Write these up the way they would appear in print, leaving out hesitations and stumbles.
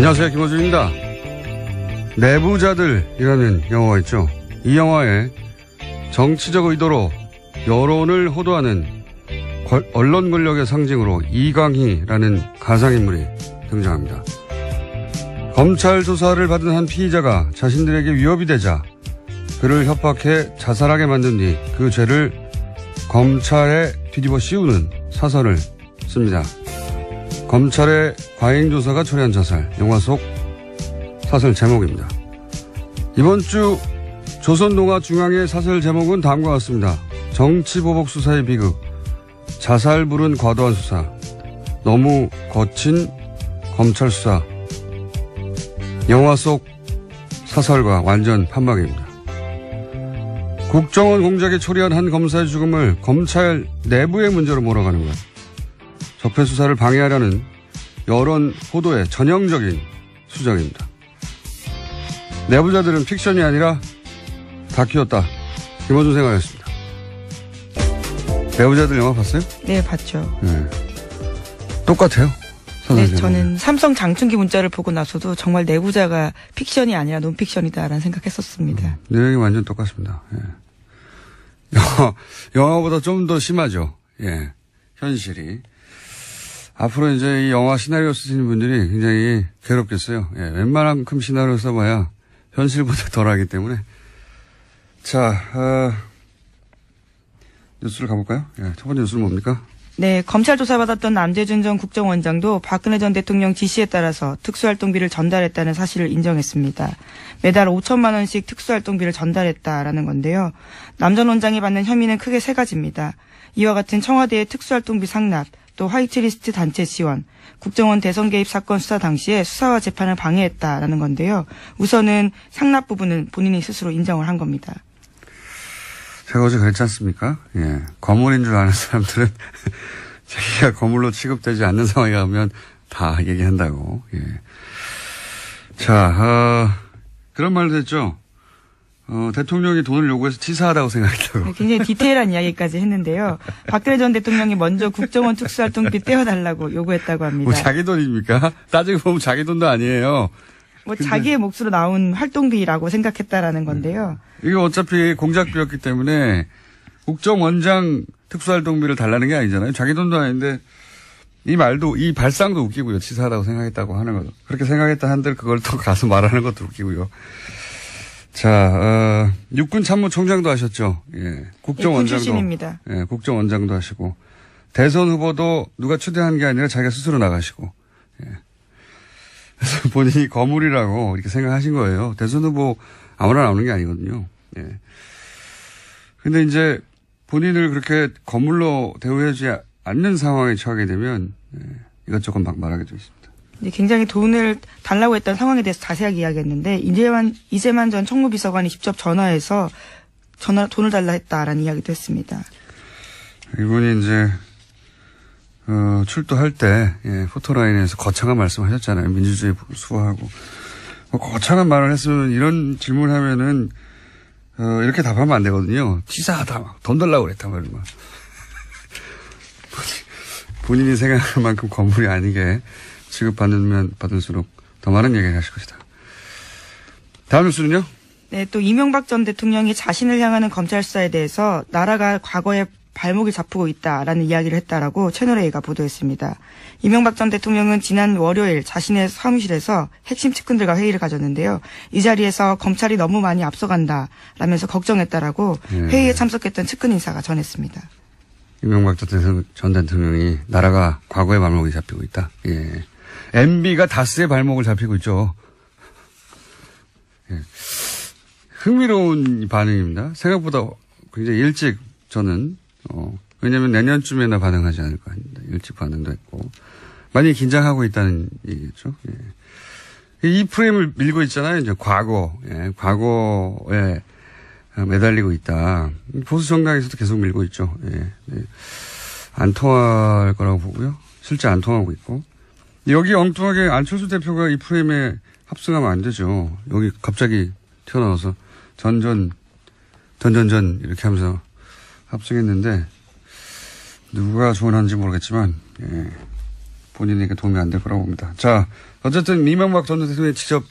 안녕하세요. 김호준입니다. 내부자들이라는 영화가 있죠. 이 영화에 정치적 의도로 여론을 호도하는 언론 권력의 상징으로 이강희라는 가상인물이 등장합니다. 검찰 조사를 받은 한 피의자가 자신들에게 위협이 되자 그를 협박해 자살하게 만든 뒤 그 죄를 검찰에 뒤집어 씌우는 사설을 씁니다. 검찰의 과잉조사가 초래한 자살, 영화 속 사설 제목입니다. 이번 주 조선동아중앙의 사설 제목은 다음과 같습니다. 정치보복 수사의 비극, 자살불은 과도한 수사, 너무 거친 검찰 수사. 영화 속 사설과 완전 판박입니다. 국정원 공작에 초래한 한 검사의 죽음을 검찰 내부의 문제로 몰아가는 것. 적폐수사를 방해하려는 여론 호도의 전형적인 수작입니다. 내부자들은 픽션이 아니라 다큐였다. 김호준 생각했습니다. 내부자들 영화 봤어요? 네, 봤죠. 네. 똑같아요. 네, 저는 삼성 장충기 문자를 보고 나서도 정말 내부자가 픽션이 아니라 논픽션이다라는 생각했었습니다. 내용이 완전 똑같습니다. 예. 영화보다 좀 더 심하죠. 예. 현실이. 앞으로 이제 이 영화 시나리오 쓰시는 분들이 굉장히 괴롭겠어요. 예. 웬만한큼 시나리오 써봐야 현실보다 덜하기 때문에. 자, 뉴스를 가볼까요? 예. 첫 번째 뉴스는 뭡니까? 네, 검찰 조사받았던 남재준 전 국정원장도 박근혜 전 대통령 지시에 따라서 특수활동비를 전달했다는 사실을 인정했습니다. 매달 5천만 원씩 특수활동비를 전달했다라는 건데요. 남 전 원장이 받는 혐의는 크게 세 가지입니다. 이와 같은 청와대의 특수활동비 상납, 또 화이트리스트 단체 지원, 국정원 대선 개입 사건 수사 당시에 수사와 재판을 방해했다라는 건데요. 우선은 상납 부분은 본인이 스스로 인정을 한 겁니다. 제가 어제 그랬지 않습니까? 예. 거물인 줄 아는 사람들은 자기가 거물로 취급되지 않는 상황에 가면 다 얘기한다고. 예. 자, 그런 말도 했죠. 대통령이 돈을 요구해서 치사하다고 생각했다고. 네, 굉장히 디테일한 이야기까지 했는데요. 박근혜 전 대통령이 먼저 국정원 특수활동비 떼어달라고 요구했다고 합니다. 뭐 자기 돈입니까? 따지고 보면 자기 돈도 아니에요. 뭐 자기의 몫으로 나온 활동비라고 생각했다라는 건데요. 이게 어차피 공작비였기 때문에 국정원장 특수활동비를 달라는 게 아니잖아요. 자기 돈도 아닌데 이 말도 이 발상도 웃기고요. 치사하다고 생각했다고 하는 거죠. 그렇게 생각했다 한들 그걸 또 가서 말하는 것도 웃기고요. 자, 육군 참모총장도 하셨죠. 예, 국정원장도. 출신입니다. 예, 국정원장도 하시고 대선 후보도 누가 추대한 게 아니라 자기가 스스로 나가시고. 예. 그래서 본인이 거물이라고 이렇게 생각하신 거예요. 대선 후보 아무나 나오는 게 아니거든요. 예. 근데 이제 본인을 그렇게 거물로 대우하지 않는 상황에 처하게 되면 이것저것 막 말하게 되어 있습니다. 굉장히 돈을 달라고 했던 상황에 대해서 자세하게 이야기했는데 이재만 전 총무비서관이 직접 전화해서 돈을 달라 했다라는 이야기도 했습니다. 이분이 이제 출두할 때 포토라인에서 거창한 말씀하셨잖아요. 민주주의 수호하고 거창한 말을 했으면 이런 질문하면은 이렇게 답하면 안 되거든요. 치사하다 막 돈 달라고 그랬단 말이야. 본인이 생각할 만큼 건물이 아니게 취급받으면 받을수록 더 많은 얘기를 하실 것이다. 다음 뉴스는요? 네, 또 이명박 전 대통령이 자신을 향하는 검찰 수사에 대해서 나라가 과거에 발목을 잡고 있다라는 이야기를 했다라고 채널A가 보도했습니다. 이명박 전 대통령은 지난 월요일 자신의 사무실에서 핵심 측근들과 회의를 가졌는데요. 이 자리에서 검찰이 너무 많이 앞서간다 라면서 걱정했다라고 회의에 참석했던 측근 인사가 전했습니다. 이명박 전 대통령이 나라가 과거의 발목이 잡히고 있다. 예. MB가 다스의 발목을 잡히고 있죠. 예. 흥미로운 반응입니다. 생각보다 굉장히 일찍 저는 왜냐하면 내년쯤에나 반응하지 않을까 합니다. 일찍 반응도 했고 많이 긴장하고 있다는 얘기겠죠. 예. 이 프레임을 밀고 있잖아요. 이제 과거에 매달리고 있다. 보수 정당에서도 계속 밀고 있죠. 예. 예. 안 통할 거라고 보고요. 실제 안 통하고 있고 여기 엉뚱하게 안철수 대표가 이 프레임에 합승하면 안 되죠. 여기 갑자기 튀어나와서 전전 이렇게 하면서 합승했는데 누가 조언하는지 모르겠지만 본인에게 도움이 안 될 거라고 봅니다. 자, 어쨌든 이명박 전 대통령이 직접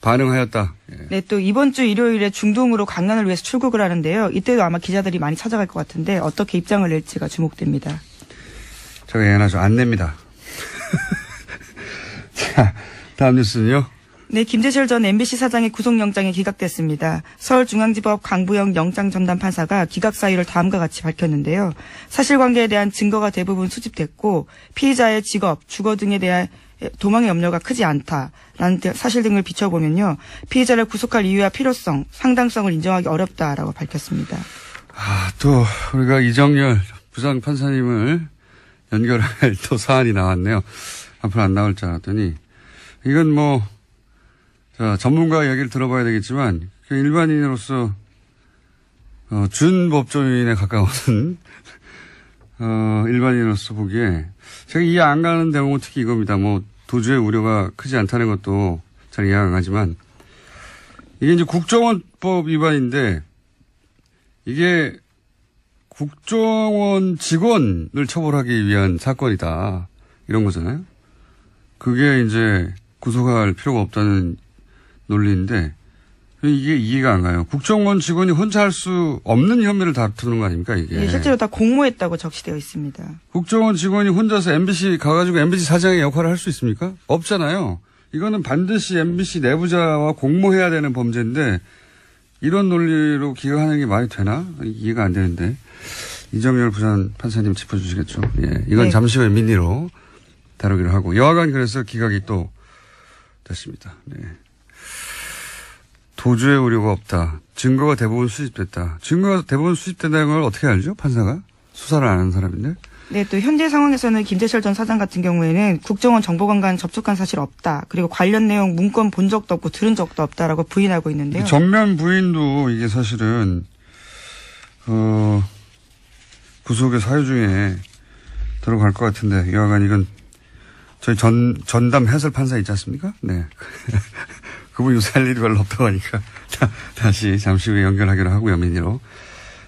반응하였다. 예. 네, 또 이번 주 일요일에 중동으로 강연을 위해서 출국을 하는데요. 이때도 아마 기자들이 많이 찾아갈 것 같은데 어떻게 입장을 낼지가 주목됩니다. 제가 예언하죠. 안 냅니다. 자, 다음 뉴스는요. 네, 김재철 전 MBC 사장의 구속영장이 기각됐습니다. 서울중앙지법 강부영 영장전담 판사가 기각 사유를 다음과 같이 밝혔는데요. 사실관계에 대한 증거가 대부분 수집됐고 피의자의 직업, 주거 등에 대한 도망의 염려가 크지 않다라는 사실 등을 비춰보면요. 피의자를 구속할 이유와 필요성, 상당성을 인정하기 어렵다라고 밝혔습니다. 또 우리가 이정열 부장 판사님을 연결할 또 사안이 나왔네요. 앞으로 안 나올 줄 알았더니 이건 뭐 자, 전문가 이야기를 들어봐야 되겠지만 일반인으로서 준법조인에 가까운 일반인으로서 보기에 제가 이해 안 가는 대목은 특히 이겁니다. 뭐 도주의 우려가 크지 않다는 것도 잘 이해가 안 가지만 이게 이제 국정원법 위반인데 이게 국정원 직원을 처벌하기 위한 사건이다. 이런 거잖아요. 그게 이제 구속할 필요가 없다는 논리인데 이게 이해가 안 가요. 국정원 직원이 혼자 할 수 없는 혐의를 다투는 거 아닙니까 이게. 네, 실제로 다 공모했다고 적시되어 있습니다. 국정원 직원이 혼자서 MBC 가가지고 MBC 사장의 역할을 할 수 있습니까? 없잖아요. 이거는 반드시 MBC 내부자와 공모해야 되는 범죄인데 이런 논리로 기각하는 게 말이 되나? 이해가 안 되는데. 이정열 부산 판사님 짚어주시겠죠. 예, 이건 네. 잠시 후에 민의로 다루기로 하고 여하간 그래서 기각이 또 됐습니다. 네. 도주의 우려가 없다. 증거가 대부분 수집됐다. 증거가 대부분 수집된다는 걸 어떻게 알죠? 판사가? 수사를 안 하는 사람인데. 네, 또 현재 상황에서는 김재철 전 사장 같은 경우에는 국정원 정보관과는 접촉한 사실 없다. 그리고 관련 내용 문건 본 적도 없고 들은 적도 없다라고 부인하고 있는데요. 정면 부인도 이게 사실은 구속의 사유 중에 들어갈 것 같은데 여하간 이건 저희 전담 해설 판사 있지 않습니까? 네. 그분 요새 할 일이 별로 없다고 하니까 다시 잠시 후에 연결하기로 하고요. 민의로.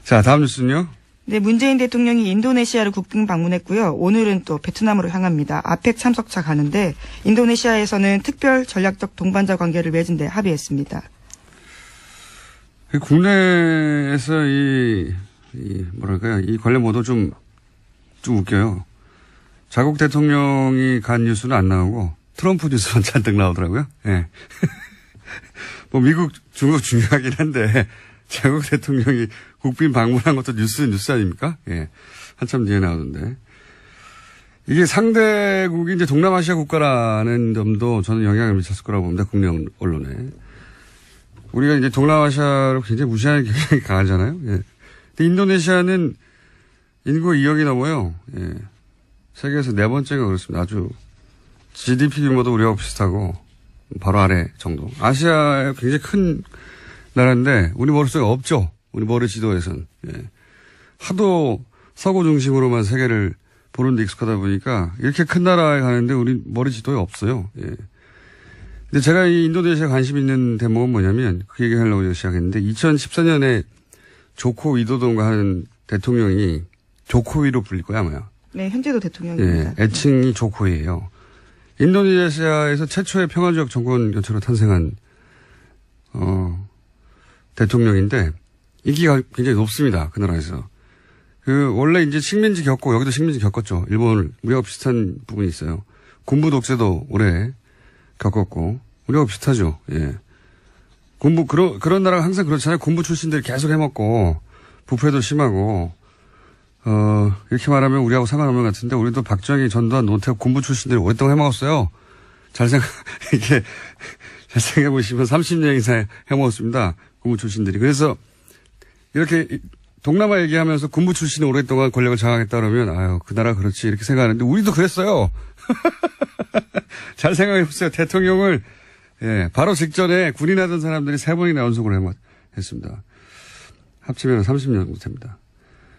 자, 다음 뉴스는요. 네, 문재인 대통령이 인도네시아를 국빈 방문했고요. 오늘은 또 베트남으로 향합니다. 아펙 참석차 가는데 인도네시아에서는 특별 전략적 동반자 관계를 맺은 데 합의했습니다. 국내에서 뭐랄까요. 이 관련 보도 좀 웃겨요. 자국 대통령이 간 뉴스는 안 나오고 트럼프 뉴스만 잔뜩 나오더라고요. 예. 네. 뭐 미국, 중국 중요하긴 한데 자국 대통령이 국빈 방문한 것도 뉴스 아닙니까? 예. 한참 뒤에 나오던데. 이게 상대국이 이제 동남아시아 국가라는 점도 저는 영향을 미쳤을 거라고 봅니다. 국내 언론에. 우리가 이제 동남아시아를 굉장히 무시하는 경향이 강하잖아요. 예. 근데 인도네시아는 인구가 2억이 넘어요. 예. 세계에서 4번째가 그렇습니다. 아주 GDP 규모도 우리하고 비슷하고 바로 아래 정도. 아시아에 굉장히 큰 나라인데 우리 머릿속에 없죠. 우리 머리 지도에선. 예. 하도 서구 중심으로만 세계를 보는 데 익숙하다 보니까 이렇게 큰 나라에 가는데 우리 머리 지도에 없어요. 예. 근데 제가 이 인도네시아 관심 있는 대목은 뭐냐면 그 얘기 하려고 시작했는데 2014년에 조코 위도돈가 하는 대통령이 조코위로 불릴 거야 아마요. 네, 현재도 대통령입니다. 예, 애칭이 조코위예요. 인도네시아에서 최초의 평화적 정권 교체로 탄생한 대통령인데 인기가 굉장히 높습니다. 그 나라에서. 원래 이제 식민지 겪고 여기도 식민지 겪었죠. 일본을 우리하고 비슷한 부분이 있어요. 군부 독재도 오래 겪었고 우리하고 비슷하죠. 예. 그런 나라가 항상 그렇잖아요. 군부 출신들이 계속 해먹고 부패도 심하고 이렇게 말하면 우리하고 상관없는 것 같은데 우리도 박정희, 전두환, 노태우 군부 출신들이 오랫동안 해먹었어요. 잘 생각해보시면 30년 이상 해먹었습니다. 군부 출신들이. 그래서 이렇게 동남아 얘기하면서 군부 출신이 오랫동안 권력을 장악했다 그러면 아유 그 나라 그렇지 이렇게 생각하는데 우리도 그랬어요. 잘 생각해보세요. 대통령을 예, 바로 직전에 군인하던 사람들이 3번이나 연속으로 했습니다. 합치면 30년 정도 됩니다.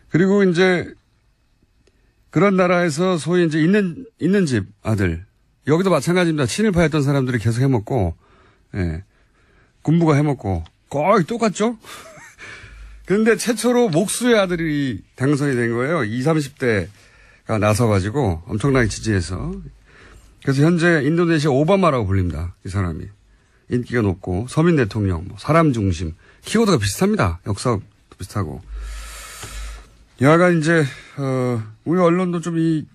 그리고 이제 그런 나라에서 소위 이제 있는 집 아들 여기도 마찬가지입니다. 친일파였던 사람들이 계속 해먹고 예, 군부가 해먹고 거의 똑같죠? 그런데 최초로 목수의 아들이 당선이 된 거예요. 20, 30대가 나서가지고 엄청나게 지지해서 그래서 현재 인도네시아 오바마라고 불립니다. 이 사람이. 인기가 높고 서민 대통령, 뭐 사람 중심, 키워드가 비슷합니다. 역사도 비슷하고. 여하간 이제 우리 언론도 좀 이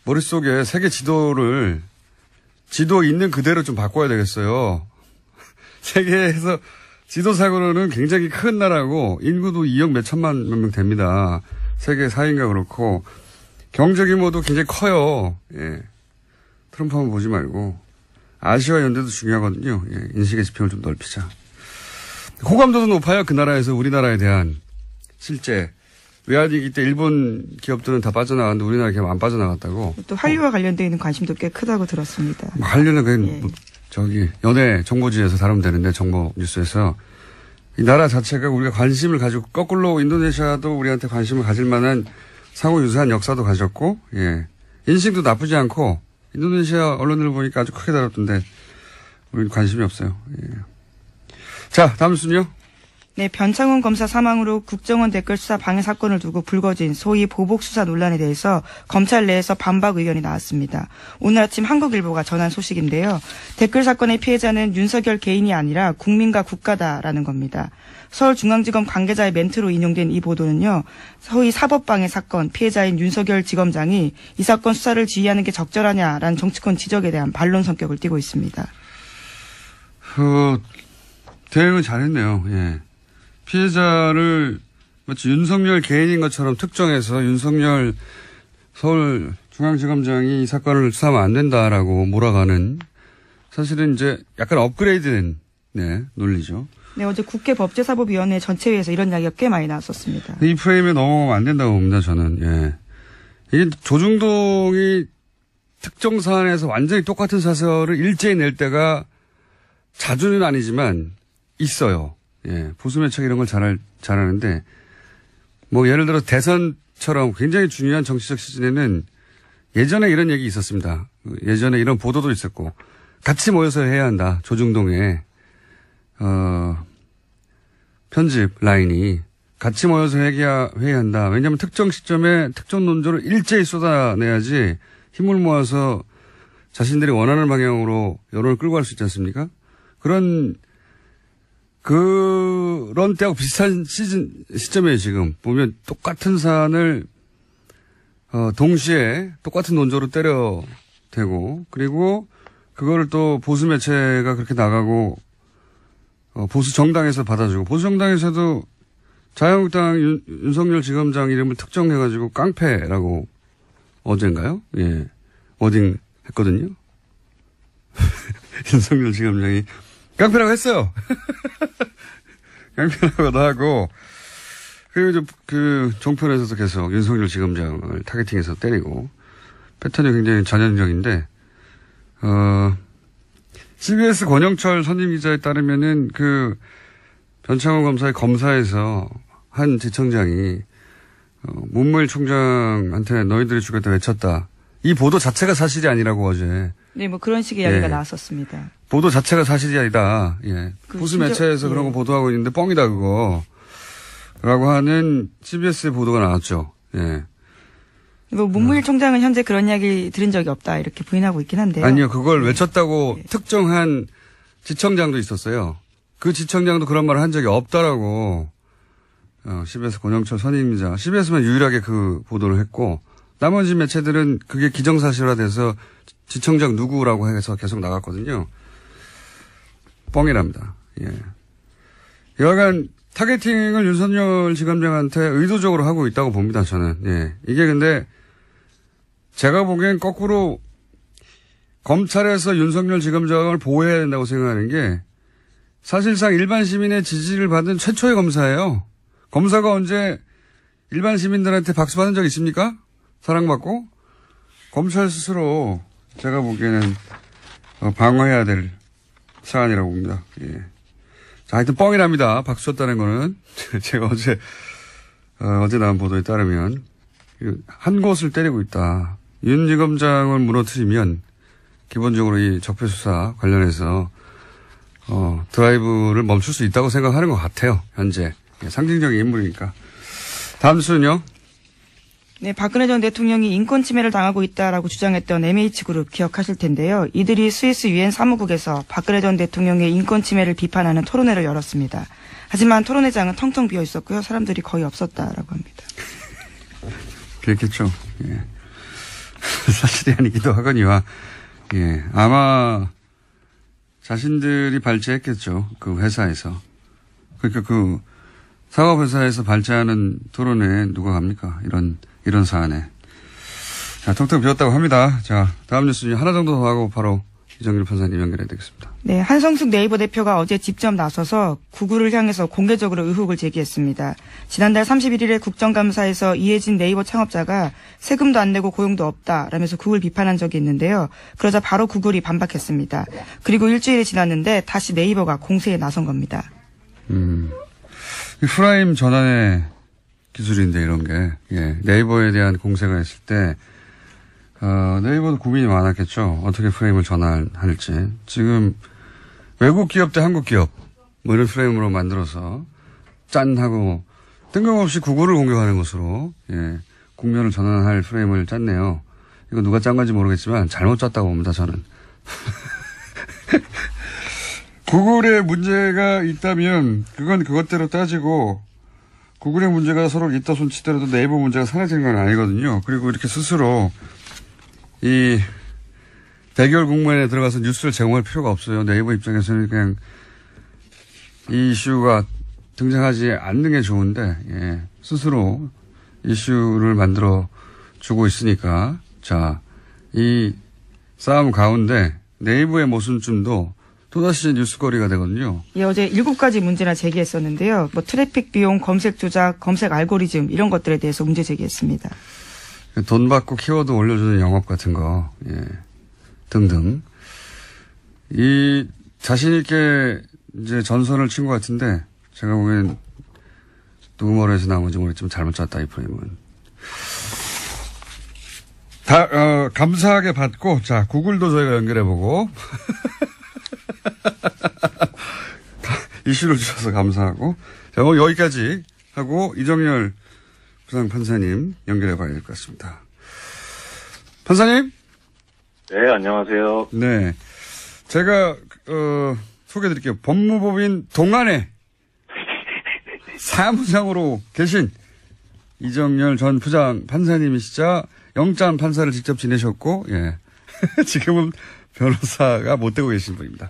머릿속에 세계 지도 있는 그대로 좀 바꿔야 되겠어요. 세계에서 지도상으로는 굉장히 큰 나라고 인구도 2억 몇천만 명 됩니다. 세계 4위인가 그렇고 경제 규모도 굉장히 커요. 예. 트럼프 한번 보지 말고 아시아 연대도 중요하거든요. 예. 인식의 지평을 좀 넓히자. 호감도도 높아요. 그 나라에서 우리나라에 대한 실제 외환위기 때 일본 기업들은 다 빠져나갔는데 우리나라 기업 안 빠져나갔다고. 또 한류와 관련되어 있는 관심도 꽤 크다고 들었습니다. 한류는 그냥 저기 연예 정보지에서 다루면 되는데 정보 뉴스에서 이 나라 자체가 우리가 관심을 가지고 거꾸로 인도네시아도 우리한테 관심을 가질 만한 상호 유사한 역사도 가졌고 예. 인식도 나쁘지 않고 인도네시아 언론을 보니까 아주 크게 다뤘던데 우리는 관심이 없어요. 예. 자, 다음 순요. 네, 변창훈 검사 사망으로 국정원 댓글 수사 방해 사건을 두고 불거진 소위 보복 수사 논란에 대해서 검찰 내에서 반박 의견이 나왔습니다. 오늘 아침 한국일보가 전한 소식인데요. 댓글 사건의 피해자는 윤석열 개인이 아니라 국민과 국가다라는 겁니다. 서울중앙지검 관계자의 멘트로 인용된 이 보도는요. 소위 사법방해 사건 피해자인 윤석열 지검장이 이 사건 수사를 지휘하는 게 적절하냐라는 정치권 지적에 대한 반론 성격을 띠고 있습니다. 대응은 잘했네요. 예. 피해자를 마치 윤석열 개인인 것처럼 특정해서 윤석열 서울중앙지검장이 이 사건을 수사하면 안 된다라고 몰아가는 사실은 이제 약간 업그레이드된 네, 논리죠. 네, 어제 국회 법제사법위원회 전체회에서 이런 이야기가 꽤 많이 나왔었습니다. 이 프레임에 넘어가면 안 된다고 봅니다, 저는. 예. 이게 조중동이 특정 사안에서 완전히 똑같은 사설을 일제히 낼 때가 자주는 아니지만 있어요. 예. 보수매체가 이런 걸 잘하는데, 뭐 예를 들어 대선처럼 굉장히 중요한 정치적 시즌에는 예전에 이런 얘기 있었습니다. 예전에 이런 보도도 있었고, 같이 모여서 해야 한다. 조중동에, 편집 라인이 같이 모여서 회의한다. 왜냐하면 특정 시점에 특정 논조를 일제히 쏟아내야지 힘을 모아서 자신들이 원하는 방향으로 여론을 끌고 갈 수 있지 않습니까? 그런 때하고 비슷한 시점이에요, 지금. 보면 똑같은 사안을, 동시에 똑같은 논조로 때려대고, 그리고 그거를 또 보수 매체가 그렇게 나가고, 보수 정당에서 받아주고, 보수 정당에서도 자유한국당 윤석열 지검장 이름을 특정해가지고 깡패라고 어젠가요? 예. 워딩 했거든요. 윤석열 지검장이 깡패라고 했어요. 깡패라고도 하고, 그리고 그 종편에서도 계속 윤석열 지검장을 타겟팅해서 때리고, 패턴이 굉장히 전형적인데, CBS 권영철 선임 기자에 따르면은 변창훈 검사의 검사에서 한 지청장이, 문무일 총장한테 너희들이 죽였다 외쳤다. 이 보도 자체가 사실이 아니라고 어제. 네, 뭐 그런 식의 이야기가 나왔었습니다. 보도 자체가 사실이 아니다. 예. 보수 매체에서 그런 거 보도하고 있는데 뻥이다 그거. 라고 하는 CBS의 보도가 나왔죠. 예. 뭐 문무일 총장은 현재 그런 이야기 들은 적이 없다 이렇게 부인하고 있긴 한데요. 아니요. 그걸 외쳤다고 특정한 지청장도 있었어요. 그 지청장도 그런 말을 한 적이 없다라고 CBS 권영철 선임이자 CBS만 유일하게 그 보도를 했고 나머지 매체들은 그게 기정사실화돼서 지청장 누구라고 해서 계속 나갔거든요. 뻥이랍니다. 예. 여하간 타겟팅을 윤석열 지검장한테 의도적으로 하고 있다고 봅니다, 저는. 예. 이게 근데 제가 보기엔 거꾸로 검찰에서 윤석열 지검장을 보호해야 된다고 생각하는 게 사실상 일반 시민의 지지를 받은 최초의 검사예요. 검사가 언제 일반 시민들한테 박수 받은 적 있습니까? 사랑받고? 검찰 스스로 제가 보기에는 방어해야 될 사안이라고 봅니다. 예. 자, 하여튼 뻥이랍니다. 박수 쳤다는 거는. 제가 어제 나온 보도에 따르면 한 곳을 때리고 있다. 윤 지검장을 무너뜨리면 기본적으로 이 적폐수사 관련해서 드라이브를 멈출 수 있다고 생각하는 것 같아요. 현재. 예, 상징적인 인물이니까. 다음 순요. 네, 박근혜 전 대통령이 인권 침해를 당하고 있다라고 주장했던 MH그룹 기억하실 텐데요. 이들이 스위스 유엔 사무국에서 박근혜 전 대통령의 인권 침해를 비판하는 토론회를 열었습니다. 하지만 토론회장은 텅텅 비어 있었고요. 사람들이 거의 없었다라고 합니다. 그랬겠죠. 예. 사실이 아니기도 하거니와, 예. 아마 자신들이 발제했겠죠. 그 회사에서. 그러니까 그 사업회사에서 발제하는 토론회에 누가 갑니까? 이런 사안에. 자, 텅텅 비었다고 합니다. 자, 다음 뉴스 하나 정도 더 하고 바로 이정길 판사님 연결해야 되겠습니다. 네, 한성숙 네이버 대표가 어제 직접 나서서 구글을 향해서 공개적으로 의혹을 제기했습니다. 지난달 31일에 국정감사에서 이해진 네이버 창업자가 세금도 안 내고 고용도 없다라면서 구글 비판한 적이 있는데요. 그러자 바로 구글이 반박했습니다. 그리고 일주일이 지났는데 다시 네이버가 공세에 나선 겁니다. 이 프라임 전환의 기술인데 이런 게, 예, 네이버에 대한 공세가 있을 때 네이버도 고민이 많았겠죠. 어떻게 프레임을 전환할지. 지금 외국 기업 대 한국 기업 뭐 이런 프레임으로 만들어서 짠 하고 뜬금없이 구글을 공격하는 것으로, 예, 국면을 전환할 프레임을 짰네요. 이거 누가 짠 건지 모르겠지만 잘못 짰다고 봅니다, 저는. 구글에 문제가 있다면 그건 그것대로 따지고 구글의 문제가 서로 있다 손치더라도 네이버 문제가 사라지는 건 아니거든요. 그리고 이렇게 스스로 이 대결 국면에 들어가서 뉴스를 제공할 필요가 없어요. 네이버 입장에서는 그냥 이 이슈가 등장하지 않는 게 좋은데, 예, 스스로 이슈를 만들어 주고 있으니까, 자, 이 싸움 가운데 네이버의 모순점도 또다시 뉴스거리가 되거든요. 예, 어제 7가지 문제나 제기했었는데요. 뭐 트래픽 비용, 검색 조작, 검색 알고리즘 이런 것들에 대해서 문제 제기했습니다. 돈 받고 키워드 올려주는 영업 같은 거, 예, 등등. 이 자신있게 이제 전선을 친 것 같은데, 제가 보기엔 누구 머리에서 나온지 모르겠지만 잘못 짰다, 이 프레임은. 감사하게 받고, 자, 구글도 저희가 연결해보고, 이슈를 주셔서 감사하고, 자, 오늘 여기까지 하고, 이정열 부장판사님 연결해봐야 될 것 같습니다. 판사님? 네, 안녕하세요. 네. 제가, 소개해드릴게요. 법무법인 동안에 사무장으로 계신 이정열 전 부장 판사님이시자 영장 판사를 직접 지내셨고, 예. 지금은 변호사가 못 되고 계신 분입니다.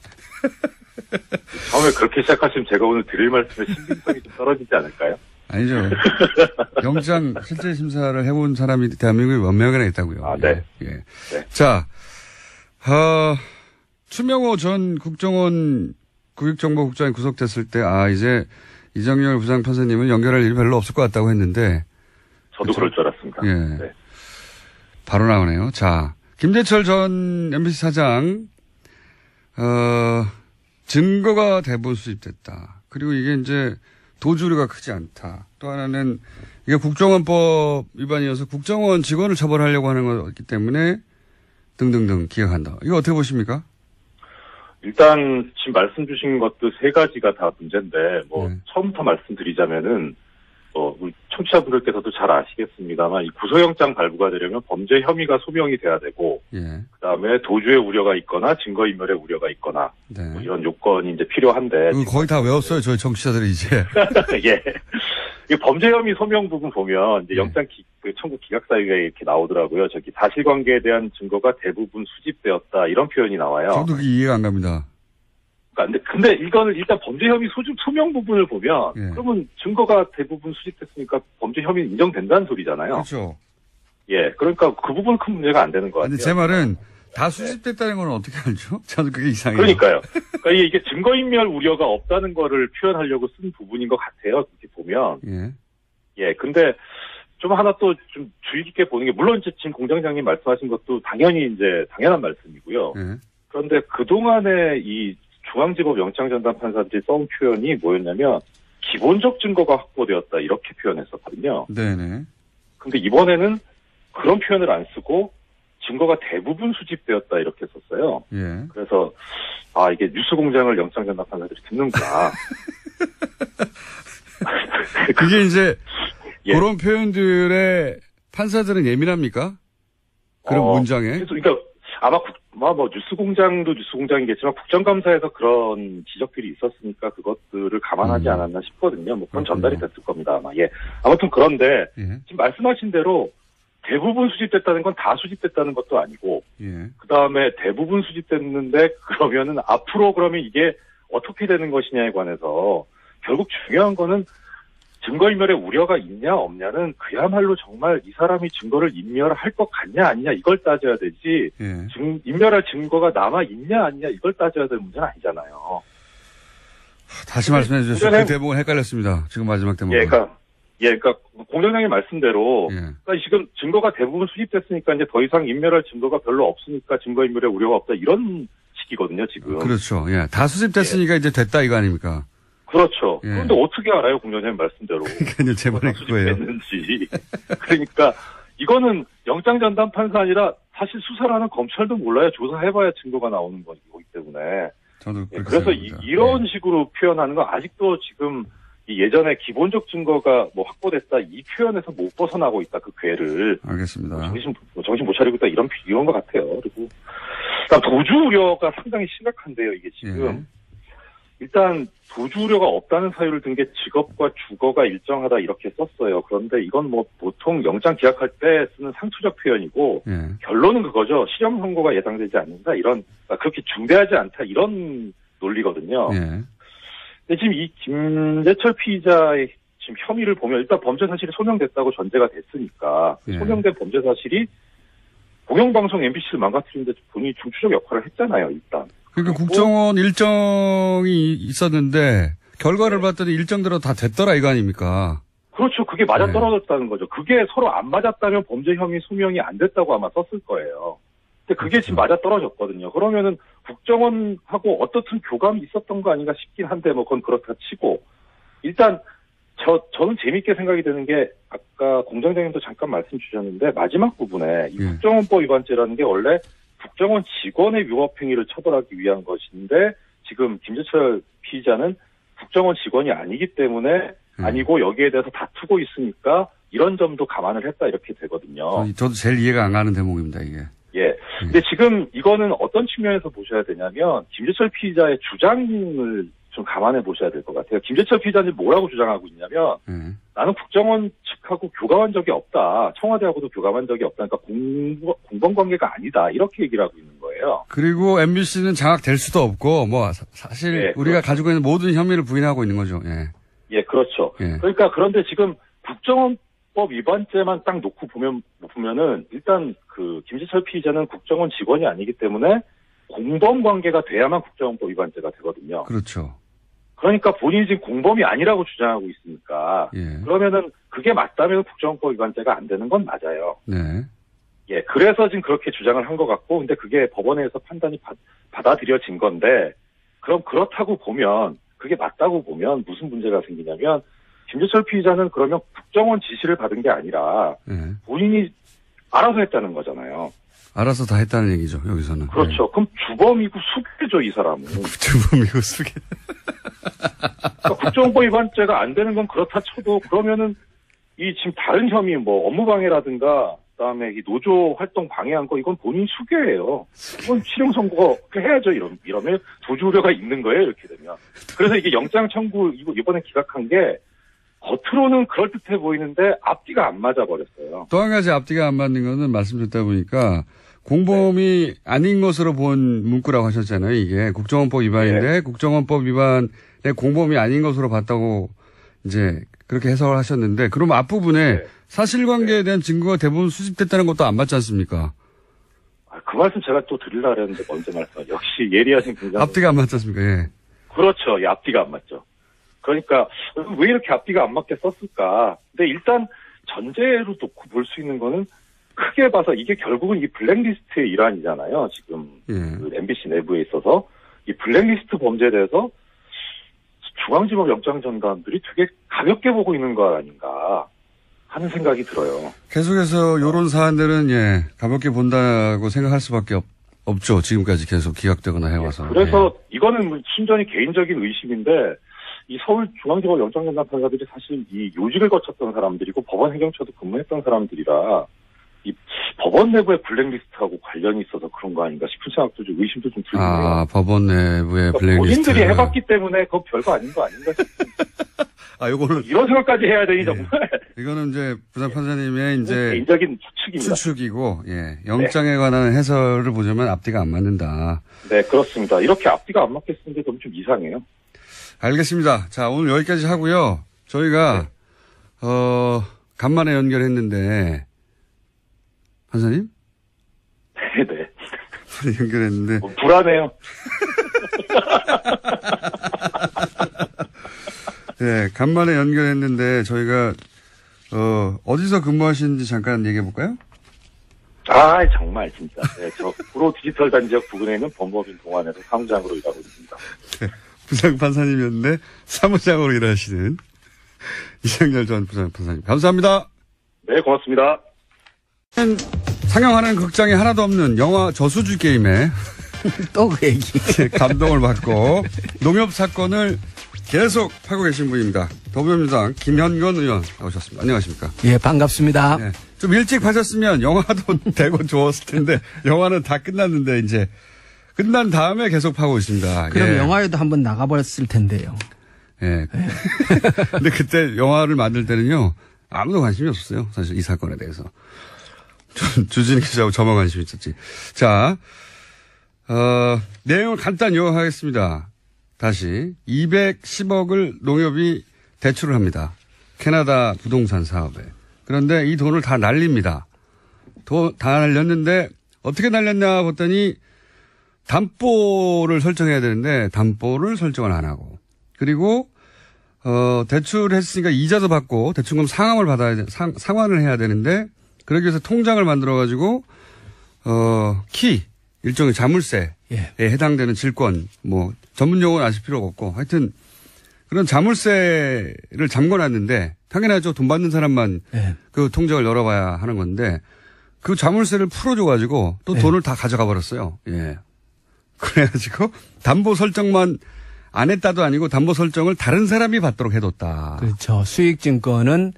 처음에 그렇게 시작하시면 제가 오늘 드릴 말씀에 신빙성이 좀 떨어지지 않을까요? 아니죠. 영장 실제 심사를 해본 사람이 대한민국에 몇 명이나 있다고요. 아, 네. 예. 네. 자, 추명호 전 국정원 구획정보국장이 구속됐을 때, 이제 이정열 부장판사님은 연결할 일이 별로 없을 것 같다고 했는데. 저도 그럴 줄 알았습니다. 예. 네. 바로 나오네요. 자, 김재철 전 MBC 사장, 증거가 대부분 수집됐다. 그리고 이게 이제 도주류가 크지 않다. 또 하나는 이게 국정원법 위반이어서 국정원 직원을 처벌하려고 하는 거기 때문에 등등등 기억한다. 이거 어떻게 보십니까? 일단 지금 말씀 주신 것도 세 가지가 다 문제인데 네. 처음부터 말씀드리자면은 우리 청취자분들께서도 잘 아시겠습니다만 이 구속영장 발부가 되려면 범죄 혐의가 소명이 돼야 되고, 예. 그다음에 도주의 우려가 있거나 증거인멸의 우려가 있거나, 네. 뭐 이런 요건이 이제 필요한데. 거의 다 외웠어요, 저희 청취자들이 이제. 예. 이 범죄 혐의 소명 부분 보면 이제 영장 청구 기각 사유에 이렇게 나오더라고요. 저기 사실관계에 대한 증거가 대부분 수집되었다 이런 표현이 나와요. 저도 그게 이해가 안 갑니다. 근데 이거는 일단 범죄 혐의 소명 부분을 보면, 예. 그러면 증거가 대부분 수집됐으니까 범죄 혐의 인정된다는 소리잖아요. 그렇죠. 예, 그러니까 그 부분은 큰 문제가 안 되는 것 같아요. 근데 제 말은 다 수집됐다는 건 어떻게 알죠? 저는 그게 이상해요. 그러니까요. 그러니까 이게 증거인멸 우려가 없다는 거를 표현하려고 쓴 부분인 것 같아요. 이렇게 보면. 예. 예, 근데 좀 하나 또 좀 주의 깊게 보는 게, 물론 이제 지금 공장장님 말씀하신 것도 당연히 이제 당연한 말씀이고요. 예. 그런데 그동안에 이 중앙지법 영장전담 판사들이 써온 표현이 뭐였냐면 기본적 증거가 확보되었다 이렇게 표현했었거든요. 네네. 근데 이번에는 그런 표현을 안 쓰고 증거가 대부분 수집되었다 이렇게 썼어요. 예. 그래서 이게 뉴스공장을 영장전담 판사들이 듣는구나. 그게 이제 예. 그런 표현들의 판사들은 예민합니까? 그런 문장에? 그러니까 아마 뭐 뉴스공장도 뉴스공장이겠지만 국정감사에서 그런 지적들이 있었으니까 그것들을 감안하지 않았나 싶거든요. 뭐 그건 전달이 됐을 겁니다. 아마. 예. 아무튼 그런데 지금 말씀하신 대로 대부분 수집됐다는 건 다 수집됐다는 것도 아니고 그 다음에 대부분 수집됐는데 그러면은 앞으로 그러면 이게 어떻게 되는 것이냐에 관해서 결국 중요한 거는 증거인멸의 우려가 있냐 없냐는 그야말로 정말 이 사람이 증거를 인멸할 것 같냐 아니냐 이걸 따져야 되지 인멸할 증거가 남아 있냐 아니냐 이걸 따져야 될 문제는 아니잖아요. 다시 말씀해 주세요. 그 대목은 헷갈렸습니다. 지금 마지막 대목. 그러니까 공장장님 말씀대로 그러니까 지금 증거가 대부분 수집됐으니까 이제 더 이상 인멸할 증거가 별로 없으니까 증거인멸의 우려가 없다 이런 식이거든요 지금. 그렇죠. 예, 다 수집됐으니까 이제 됐다 이거 아닙니까? 그렇죠. 그런데 어떻게 알아요, 공장장님 말씀대로. 그러니까요, 제 말이 그거예요. 수집됐는지. 그러니까 이거는 영장 전담 판사 아니라 사실 수사를 하는 검찰도 몰라요. 조사해봐야 증거가 나오는 거기 때문에. 저도 그래서 이런 식으로 표현하는 건 아직도 지금 예전에 기본적 증거가 뭐 확보됐다 이 표현에서 못 벗어나고 있다 그 궤를. 알겠습니다. 정신 못 차리고 있다 이런 것 같아요. 그리고 도주 우려가 상당히 심각한데요, 이게 지금. 일단 도주 우려가 없다는 사유를 든 게 직업과 주거가 일정하다 이렇게 썼어요. 그런데 이건 뭐 보통 영장 기각할 때 쓰는 상투적 표현이고 결론은 그거죠. 실형 선고가 예상되지 않는다 이런 그렇게 중대하지 않다 이런 논리거든요. 근데 지금 이 김재철 피의자의 지금 혐의를 보면 일단 범죄 사실이 소명됐다고 전제가 됐으니까 소명된 범죄 사실이 공영방송 MBC를 망가뜨리는데 본인이 중추적 역할을 했잖아요. 일단. 그러니까 국정원 일정이 있었는데 결과를 봤더니 일정대로 다 됐더라 이거 아닙니까? 그렇죠. 그게 맞아떨어졌다는 거죠. 그게 서로 안 맞았다면 범죄 혐의 소명이 안 됐다고 아마 썼을 거예요. 근데 그게 지금 맞아떨어졌거든요. 그러면은 국정원하고 어떻든 교감이 있었던 거 아닌가 싶긴 한데 뭐 그건 그렇다 치고 일단 저는 재밌게 생각이 드는 게 아까 공장장님도 잠깐 말씀 주셨는데 마지막 부분에 이 국정원법 위반죄라는 게 원래 국정원 직원의 위법행위를 처벌하기 위한 것인데 지금 김재철 피의자는 국정원 직원이 아니기 때문에 아니고 여기에 대해서 다투고 있으니까 이런 점도 감안을 했다 이렇게 되거든요. 저도 제일 이해가 안 가는 대목입니다 이게. 근데 지금 이거는 어떤 측면에서 보셔야 되냐면 김재철 피의자의 주장을 좀 감안해 보셔야 될 것 같아요. 김재철 피의자는 뭐라고 주장하고 있냐면 나는 국정원 측하고 교감한 적이 없다. 청와대하고도 교감한 적이 없다. 그러니까 공범 관계가 아니다. 이렇게 얘기를 하고 있는 거예요. 그리고 MBC는 장악될 수도 없고 뭐 사실 우리가 가지고 있는 모든 혐의를 부인하고 있는 거죠. 그렇죠. 그러니까 그런데 지금 국정원법 위반죄만 딱 놓고 보면은 일단 그 김재철 피의자는 국정원 직원이 아니기 때문에 공범 관계가 돼야만 국정원법 위반죄가 되거든요. 그렇죠. 그러니까 본인이 지금 공범이 아니라고 주장하고 있으니까 그러면은 그게 맞다면 국정원법 위반죄가 안 되는 건 맞아요. 그래서 지금 그렇게 주장을 한 것 같고 근데 그게 법원에서 판단이 받아들여진 건데 그럼 그렇다고 보면 그게 맞다고 보면 무슨 문제가 생기냐면 김재철 피의자는 그러면 국정원 지시를 받은 게 아니라 본인이 알아서 했다는 거잖아요. 알아서 다 했다는 얘기죠, 여기서는. 그렇죠. 그럼 주범이고 수괴죠, 이 사람은. 주범이고 수괴. 그러니까 국정원법 위반죄가 안 되는 건 그렇다 쳐도 그러면은 이 지금 다른 혐의 뭐 업무방해라든가 그다음에 이 노조 활동 방해한 거 이건 본인 수괴예요. 이건 실형 선고 해야죠. 이러면 도주 우려가 있는 거예요. 이렇게 되면. 그래서 이게 영장 청구 이번에 기각한 게 겉으로는 그럴듯해 보이는데 앞뒤가 안 맞아 버렸어요. 또 한 가지 앞뒤가 안 맞는 거는 말씀 듣다 보니까 공범이 아닌 것으로 본 문구라고 하셨잖아요. 이게 국정원법 위반인데 국정원법 위반의 공범이 아닌 것으로 봤다고 이제 그렇게 해석을 하셨는데 그럼 앞부분에 사실관계에 대한 증거가 대부분 수집됐다는 것도 안 맞지 않습니까? 그 말씀 제가 또 드리려고 했는데 먼저 말씀. 역시 예리하신 굉장히. 앞뒤가 안 맞지 않습니까? 그렇죠. 앞뒤가 안 맞죠. 그러니까 왜 이렇게 앞뒤가 안 맞게 썼을까? 근데 일단 전제로 놓고 볼 수 있는 거는 크게 봐서 이게 결국은 이 블랙리스트의 일환이잖아요. 지금 그 MBC 내부에 있어서 이 블랙리스트 범죄에 대해서 중앙지법 영장전담들이 되게 가볍게 보고 있는 거 아닌가 하는 생각이 들어요. 계속해서 이런 사안들은 가볍게 본다고 생각할 수밖에 없죠. 지금까지 계속 기각되거나 해와서. 그래서 이거는 순전히 개인적인 의심인데 이 서울중앙지법 영장전담 판사들이 사실 이 요직을 거쳤던 사람들이고 법원 행정처도 근무했던 사람들이라 이 법원 내부의 블랙리스트하고 관련이 있어서 그런 거 아닌가 싶은 생각도 좀 의심도 좀 들고요. 아, 법원 내부의 블랙리스트. 본인들이 해봤기 때문에 그거 별거 아닌 거 아닌가 싶은. 아, 요거는. 이런 생각까지 해야 되니, 정말. 이거는 이제 부장 판사님의 이제. 개인적인 추측입니다. 추측이고, 예. 영장에 관한 해설을 보자면 앞뒤가 안 맞는다. 네, 그렇습니다. 이렇게 앞뒤가 안 맞겠는데 좀 이상해요. 알겠습니다. 자, 오늘 여기까지 하고요. 저희가, 간만에 연결했는데, 판사님? 네. 연결했는데. 불안해요. 네, 간만에 연결했는데, 저희가, 어디서 근무하시는지 잠깐 얘기해 볼까요? 아, 정말, 진짜. 네, 저, 구로 디지털 단지역 부근에 있는 법무법인 동안에서 사무장으로 일하고 있습니다. 네, 부장판사님이었는데, 사무장으로 일하시는 이상열 전 부장판사님. 감사합니다. 네, 고맙습니다. 상영하는 극장이 하나도 없는 영화 저수지 게임에 또 그 얘기. 감동을 받고 농협 사건을 계속 하고 계신 분입니다. 더불어민주당 김현건 의원 나오셨습니다. 안녕하십니까? 예, 반갑습니다. 네, 좀 일찍 하셨으면 영화도 되고 좋았을 텐데 영화는 다 끝났는데 이제 끝난 다음에 계속 하고 있습니다. 그럼 예. 영화에도 한번 나가버렸을 텐데요. 예. 근데 그때 영화를 만들 때는요 아무도 관심이 없었어요. 사실 이 사건에 대해서. 주진희 기자하고 저만 관심이 있었지. 자, 내용을 간단히 요약하겠습니다. 다시 210억을 농협이 대출을 합니다. 캐나다 부동산 사업에. 그런데 이 돈을 다 날립니다. 다 날렸는데 어떻게 날렸냐 봤더니 담보를 설정해야 되는데 담보를 설정을 안 하고 그리고 대출했으니까 이자도 받고 대출금 상환을 해야 되는데 그러기 위해서 통장을 만들어가지고, 일종의 자물쇠에 해당되는 질권, 전문 용어는 아실 필요가 없고, 하여튼, 그런 자물쇠를 잠궈놨는데, 당연하죠. 돈 받는 사람만 그 통장을 열어봐야 하는 건데, 그 자물쇠를 풀어줘가지고, 또 돈을 다 가져가 버렸어요. 예. 그래가지고, 담보 설정만 안 했다도 아니고, 담보 설정을 다른 사람이 받도록 해뒀다. 그렇죠. 수익증권은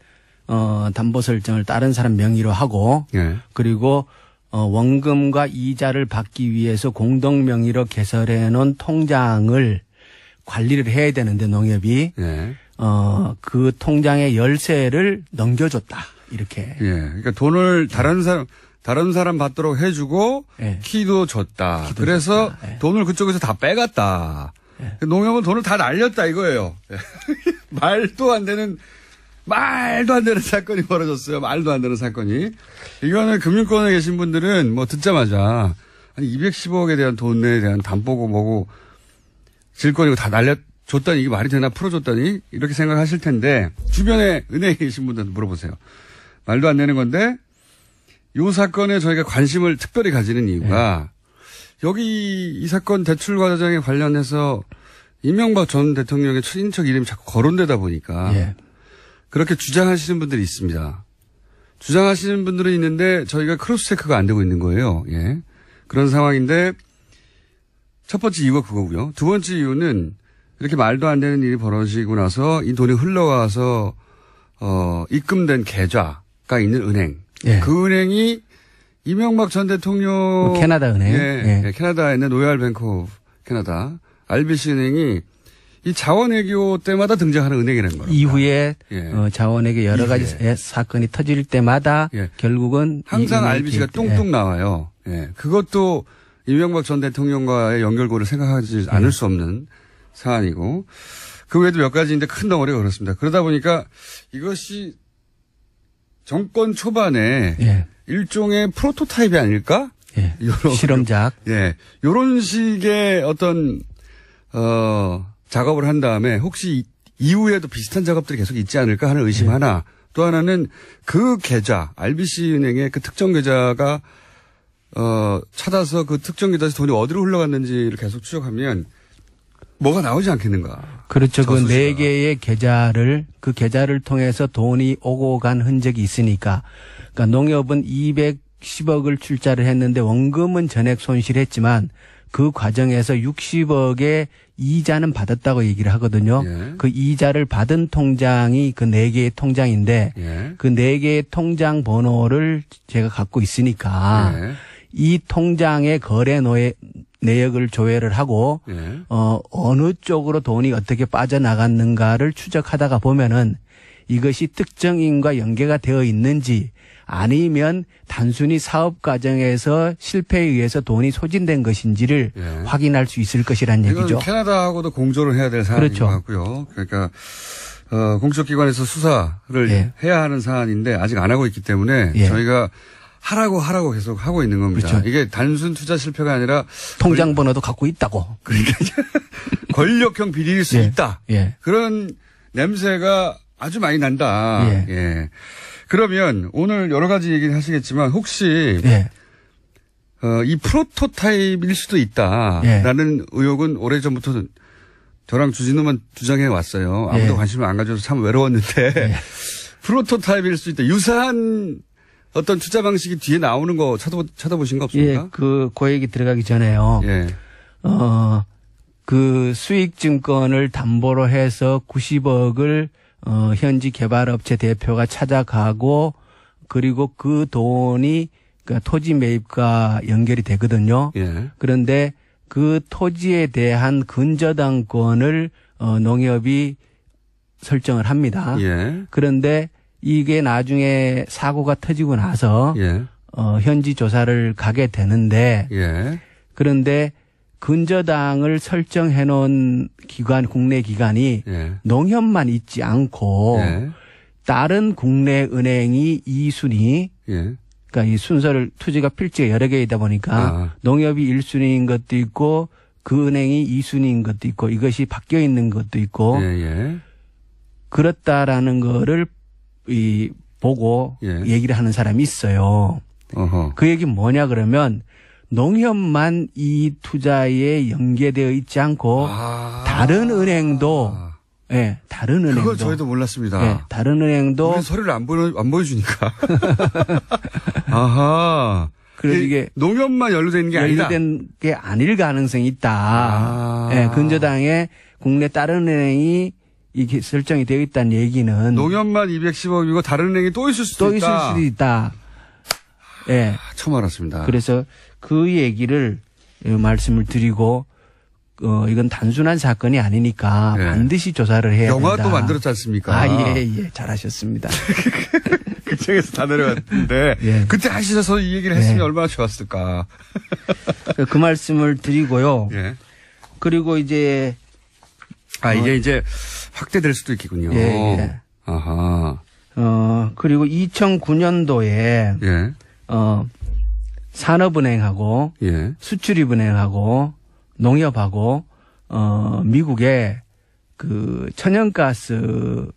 담보 설정을 다른 사람 명의로 하고 그리고 원금과 이자를 받기 위해서 공동 명의로 개설해 놓은 통장을 관리를 해야 되는데 농협이 그 통장의 열쇠를 넘겨줬다. 이렇게. 예. 그러니까 돈을 다른 사람 받도록 해주고 키도 줬다. 그래서 돈을 그쪽에서 다 빼갔다. 농협은 돈을 다 날렸다 이거예요. 말도 안 되는 사건이 벌어졌어요. 말도 안 되는 사건이. 이거는 금융권에 계신 분들은 듣자마자, 아니, 210억에 대한 돈에 대한 담보고 뭐고, 질권이고 다 날려줬다니, 이게 말이 되나 풀어줬다니, 이렇게 생각하실 텐데, 주변에 은행에 계신 분들한테 물어보세요. 말도 안 되는 건데, 이 사건에 저희가 관심을 특별히 가지는 이유가, 여기 이 사건 대출 과정에 관련해서, 이명박 전 대통령의 친인척 이름이 자꾸 거론되다 보니까, 그렇게 주장하시는 분들이 있습니다. 주장하시는 분들은 있는데 저희가 크로스 체크가 안 되고 있는 거예요. 예. 그런 상황인데 첫 번째 이유가 그거고요. 두 번째 이유는 이렇게 말도 안 되는 일이 벌어지고 나서 이 돈이 흘러가서 입금된 계좌가 있는 은행. 그 은행이 이명박 전 대통령 캐나다 은행. 캐나다에 있는 로얄 뱅크 오브 캐나다 RBC 은행이 이 자원외교 때마다 등장하는 은행이라는 거예요. 이후에 자원외교 여러 가지 사건이 터질 때마다 결국은 항상 RBC가 뚱뚱 나와요. 예. 그것도 이명박 전 대통령과의 연결고를 생각하지 않을 수 없는 사안이고 그 외에도 몇 가지인데 큰 덩어리가 그렇습니다. 그러다 보니까 이것이 정권 초반에 일종의 프로토타입이 아닐까? 실험작. 요런 식의 어떤 작업을 한 다음에 혹시 이후에도 비슷한 작업들이 계속 있지 않을까 하는 의심 하나. 또 하나는 그 계좌, RBC 은행의 그 특정 계좌가 찾아서 그 특정 계좌에서 돈이 어디로 흘러갔는지를 계속 추적하면 뭐가 나오지 않겠는가. 그렇죠. 그 4개의 계좌를 그 계좌를 통해서 돈이 오고 간 흔적이 있으니까. 그러니까 농협은 210억을 출자를 했는데 원금은 전액 손실했지만 그 과정에서 60억의 이자는 받았다고 얘기를 하거든요. 예. 그 이자를 받은 통장이 그 4개의 통장인데 예. 그 4개의 통장 번호를 제가 갖고 있으니까 예. 이 통장의 거래 내역을 조회를 하고 예. 어느 쪽으로 돈이 어떻게 빠져나갔는가를 추적하다가 보면은 이것이 특정인과 연계가 되어 있는지 아니면 단순히 사업 과정에서 실패에 의해서 돈이 소진된 것인지를 예. 확인할 수 있을 것이란 이건 얘기죠. 캐나다하고도 공조를 해야 될 사안인 그렇죠. 것 같고요. 그러니까 공적기관에서 수사를 예. 해야 하는 사안인데 아직 안 하고 있기 때문에 예. 저희가 하라고 계속 하고 있는 겁니다. 그렇죠. 이게 단순 투자 실패가 아니라 통장 번호도 갖고 있다고. 권력형 비리일 수 예. 있다. 예. 그런 냄새가 아주 많이 난다. 예. 예. 그러면 오늘 여러 가지 얘기를 하시겠지만 혹시 예. 이 프로토타입일 수도 있다라는 의혹은 오래전부터 저랑 주진우만 주장해 왔어요. 아무도 예. 관심을 안 가져서 참 외로웠는데 프로토타입일 수 있다. 유사한 어떤 투자 방식이 뒤에 나오는 거 찾아보신 거 없습니까? 예. 그 얘기 들어가기 전에요. 예. 그 수익증권을 담보로 해서 90억을 현지 개발업체 대표가 찾아가고 그리고 그 돈이 그 토지 매입과 연결이 되거든요. 예. 그런데 그 토지에 대한 근저당권을 농협이 설정을 합니다. 예. 그런데 이게 나중에 사고가 터지고 나서 예. 현지 조사를 가게 되는데 예. 그런데 근저당을 설정해 놓은 기관, 국내 기관이 예. 농협만 있지 않고 예. 다른 국내 은행이 2순위, 예. 그러니까 이 순서를 투지가 필지가 여러 개이다 보니까 농협이 1순위인 것도 있고 그 은행이 2순위인 것도 있고 이것이 바뀌어 있는 것도 있고 예. 예. 그렇다라는 거를 보고 예. 얘기를 하는 사람이 있어요. 어허. 그 얘기는 뭐냐 그러면 농협만 이 투자에 연계되어 있지 않고 다른 은행도 예, 다른 은행도 그걸 저희도 몰랐습니다. 예, 다른 은행도 우리 서류를 안 보여주니까. 아하. 그래서 이게 농협만 연루되어 있는 게 아니다. 연루된 게 아닐 가능성이 있다. 예, 근저당에 국내 다른 은행이 이게 설정이 되어 있다는 얘기는 농협만 210억이고 다른 은행이 또 있을 수도 있다. 또 있을 수도 있다. 예. 처음 알았습니다. 그래서 그 얘기를 말씀을 드리고 이건 단순한 사건이 아니니까 네. 반드시 조사를 해야 된다. 영화도 만들었지 않습니까? 예. 잘하셨습니다. 그쪽에서 다 내려갔는데 예. 그때 하시셔서 이 얘기를 했으면 얼마나 좋았을까. 그 말씀을 드리고요. 예. 그리고 이제 이게 이제 확대될 수도 있겠군요. 예. 아하. 그리고 2009년도에 예. 산업은행하고 예. 수출입은행하고 농협하고 미국에 그 천연가스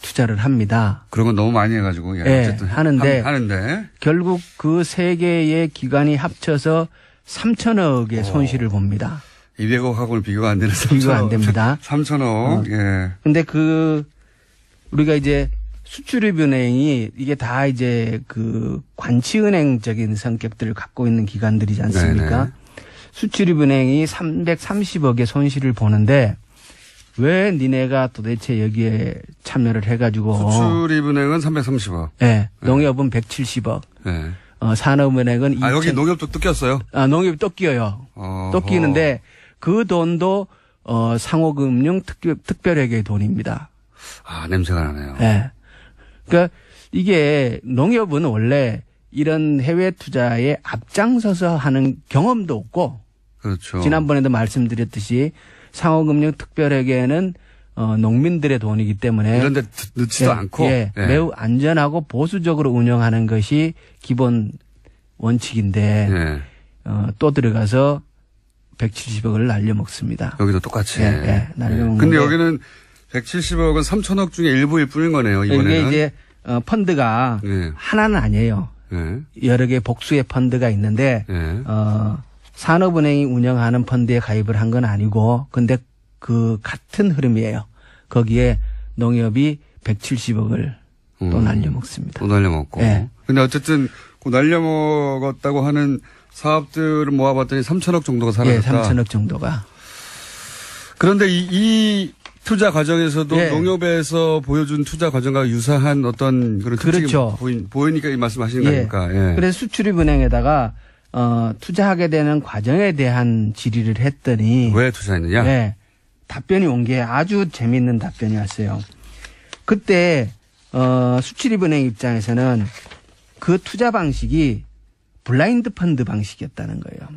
투자를 합니다. 그런 건 너무 많이 해가지고. 예. 예, 어쨌든 하는데 결국 그 세 개의 기관이 합쳐서 3천억의 손실을 봅니다. 200억하고는 비교가 안 되는 3천억. 비교가 안 됩니다. 3천억. 예. 근데 우리가 이제 수출입은행이 이게 다 이제 그 관치은행적인 성격들을 갖고 있는 기관들이지 않습니까? 네네. 수출입은행이 330억의 손실을 보는데 왜 니네가 도대체 여기에 참여를 해가지고 수출입은행은 330억. 네, 농협은 170억. 네. 산업은행은 여기 농협도 또 꼈어요? 농협이 또 끼어요. 또 끼는데 그 돈도 상호금융 특별회계의 돈입니다. 냄새가 나네요. 네. 그러니까 이게 농협은 원래 이런 해외 투자에 앞장서서 하는 경험도 없고 그렇죠. 지난번에도 말씀드렸듯이 상호금융 특별회계는 농민들의 돈이기 때문에 이런 데 넣지도 않고 매우 안전하고 보수적으로 운영하는 것이 기본 원칙인데 또 들어가서 170억을 날려먹습니다. 여기도 똑같이. 날려먹는데. 근데 여기는 170억은 3천억 중에 일부일 뿐인 거네요. 이번에는. 이게 이제 펀드가 하나는 아니에요. 여러 개의 복수의 펀드가 있는데 산업은행이 운영하는 펀드에 가입을 한 건 아니고 근데 그 같은 흐름이에요. 거기에 농협이 170억을 또 날려먹습니다. 또 날려먹고. 근데 어쨌든 그 날려먹었다고 하는 사업들을 모아봤더니 3천억 정도가 사라졌다. 예, 3천억 정도가. 그런데 이 투자 과정에서도 예. 농협에서 보여준 투자 과정과 유사한 어떤 그런 특징이 그렇죠. 보이니까 이 말씀하시는 예. 거니까. 예. 그래서 수출입은행에다가 투자하게 되는 과정에 대한 질의를 했더니 왜 투자했느냐? 네, 답변이 온 게 아주 재미있는 답변이 왔어요. 그때 수출입은행 입장에서는 그 투자 방식이 블라인드 펀드 방식이었다는 거예요.